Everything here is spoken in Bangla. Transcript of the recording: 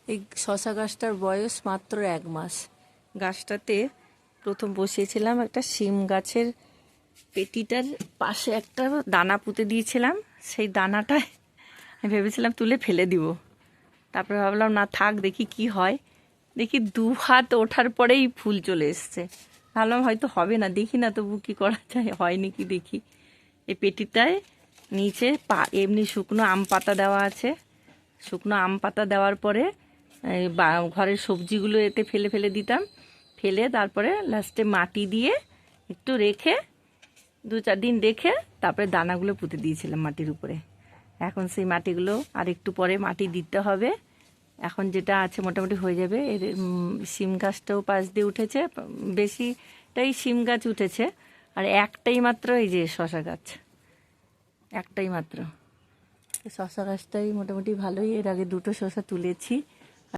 এই শশা গাছটার বয়স মাত্র 1 মাস। গাছটাতে প্রথম বসিয়েছিলাম একটা শিম গাছের পেটিটার পাশে একটা দানা পুঁতে দিয়েছিলাম। সেই দানাটায় আমি ভেবেছিলাম তুলে ফেলে দিব, তারপরে ভাবলাম না থাক, দেখি কি হয়। দেখি 2 হাত ওঠার পরেই ফুল চলে এসছে। ভাবলাম হয়তো হবে না, দেখি না তবু কি করা যায়, হয়নি কি দেখি। এই পেটিটায় নিচে এমনি শুকনো আম পাতা দেওয়া আছে। শুকনো আম পাতা দেওয়ার পরে ঘরের সবজিগুলো এতে ফেলে ফেলে দিতাম, ফেলে তারপরে লাস্টে মাটি দিয়ে একটু রেখে 2-4 দিন রেখে তারপরে দানাগুলো পুঁতে দিয়েছিলাম মাটির উপরে। এখন সেই মাটিগুলো আর একটু পরে মাটি দিতে হবে। এখন যেটা আছে মোটামুটি হয়ে যাবে। এর শিম গাছটাও পাশ দিয়ে উঠেছে, বেশিটাই শিম গাছ উঠেছে। আর একটাই মাত্র এই যে শশা গাছ, একটাই মাত্র। শশা গাছটাই মোটামুটি ভালোই, এর আগে 2টো শশা তুলেছি।